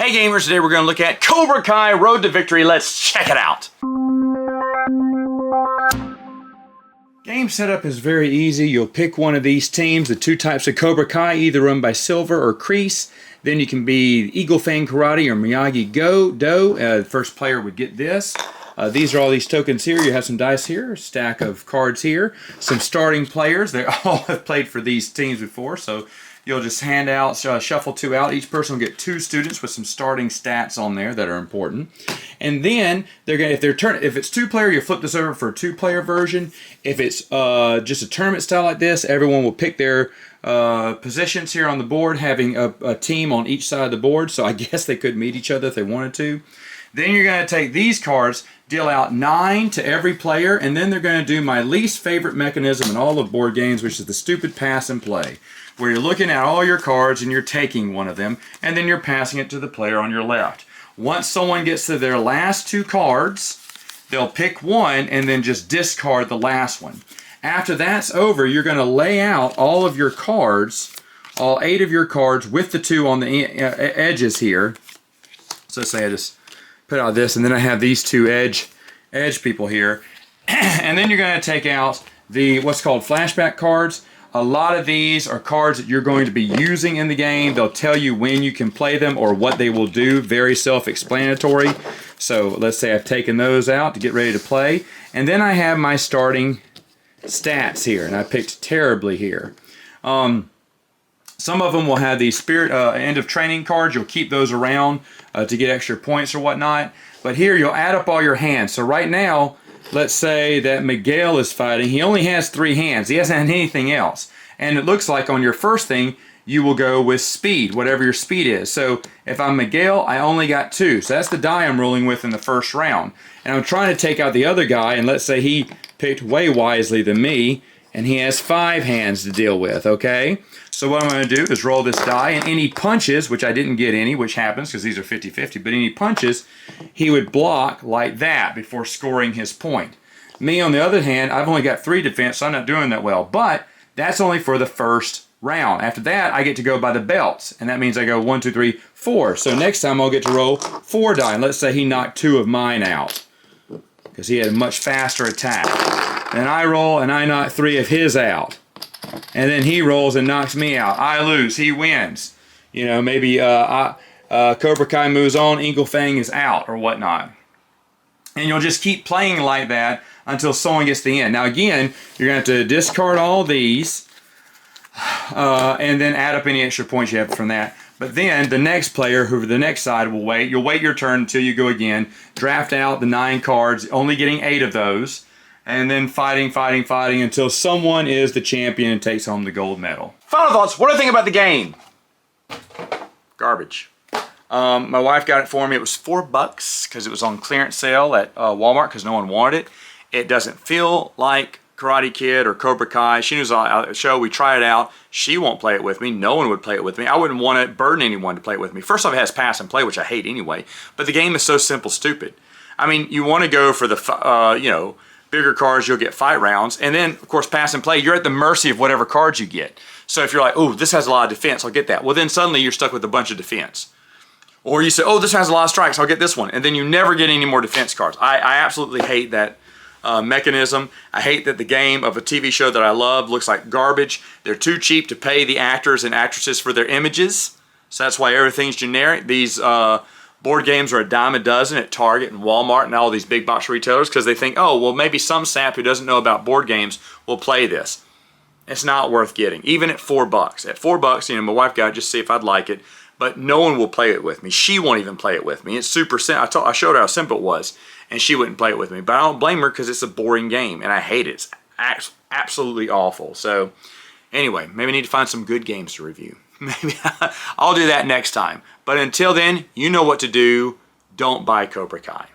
Hey gamers, today we're going to look at Cobra Kai Road to Victory. Let's check it out. Game setup is very easy. You'll pick one of these teams, the two types of Cobra Kai, either run by Silver or Kreese. Then you can be Eagle Fang Karate or Miyagi-Do. The first player would get this. These are all these tokens here. You have some dice here, a stack of cards here, some starting players. They all have played for these teams before, so you'll just hand out, shuffle two out. Each person will get two students with some starting stats on there that are important. And then they're gonna, if it's two-player, you flip this over for a two-player version. If it's just a tournament style like this, everyone will pick their positions here on the board, having a team on each side of the board. So I guess they could meet each other if they wanted to. Then you're going to take these cards, deal out 9 to every player, and then they're going to do my least favorite mechanism in all of board games, which is the stupid pass and play, where you're looking at all your cards and you're taking one of them, and then you're passing it to the player on your left. Once someone gets to their last two cards, they'll pick one and then just discard the last one. After that's over, you're going to lay out all of your cards, all 8 of your cards with the 2 on the edges here. So let's say I just put out this, and then I have these 2 edge people here. And then you're going to take out the what's called flashback cards. A lot of these are cards that you're going to be using in the game. They'll tell you when you can play them or what they will do. Very self-explanatory. So let's say I've taken those out to get ready to play. And then I have my starting stats here, and I picked terribly here. Some of them will have these spirit end of training cards. You'll keep those around to get extra points or whatnot. But here you'll add up all your hands. So right now, let's say that Miguel is fighting. He only has 3 hands. He hasn't had anything else. And it looks like on your first thing, you will go with speed, whatever your speed is. So if I'm Miguel, I only got 2. So that's the die I'm rolling with in the first round. And I'm trying to take out the other guy, and let's say he picked way wisely than me, and he has 5 hands to deal with, okay? So what I'm going to do is roll this die, and any punches, which I didn't get any, which happens because these are 50-50, but any punches, he would block like that before scoring his point. Me, on the other hand, I've only got 3 defense, so I'm not doing that well, but that's only for the first round. After that, I get to go by the belts, and that means I go 1, 2, 3, 4. So next time I'll get to roll 4 die, and let's say he knocked 2 of mine out because he had a much faster attack. Then I roll, and I knock 3 of his out. And then he rolls and knocks me out. I lose. He wins. You know, maybe Cobra Kai moves on, Eagle Fang is out or whatnot. And you'll just keep playing like that until someone gets to the end. Now again, you're going to have to discard all these and then add up any extra points you have from that. But then the next player, who the next side will wait. You'll wait your turn until you go again. Draft out the 9 cards, only getting 8 of those. And then fighting until someone is the champion and takes home the gold medal. Final thoughts. What do I think about the game? Garbage. My wife got it for me. It was $4 because it was on clearance sale at Walmart because no one wanted it. It doesn't feel like Karate Kid or Cobra Kai. She knows a show. We try it out. She won't play it with me. No one would play it with me. I wouldn't want to burden anyone to play it with me. First off, it has pass and play, which I hate anyway. But the game is so simple, stupid. I mean, you want to go for the, you know, bigger cards, you'll get fight rounds. And then, of course, pass and play, you're at the mercy of whatever cards you get. So if you're like, oh, this has a lot of defense, I'll get that. Well, then suddenly you're stuck with a bunch of defense. Or you say, oh, this has a lot of strikes, I'll get this one. And then you never get any more defense cards. I absolutely hate that mechanism. I hate that the game of a TV show that I love looks like garbage. They're too cheap to pay the actors and actresses for their images. So that's why everything's generic. These board games are a dime a dozen at Target and Walmart and all these big box retailers because they think, oh, well, maybe some sap who doesn't know about board games will play this. It's not worth getting, even at $4. At $4, you know, my wife got it just to see if I'd like it, but no one will play it with me. She won't even play it with me. It's super simple. I showed her how simple it was, and she wouldn't play it with me. But I don't blame her because it's a boring game, and I hate it. It's absolutely awful. So anyway, maybe I need to find some good games to review. Maybe I'll do that next time. But until then, you know what to do. Don't buy Cobra Kai.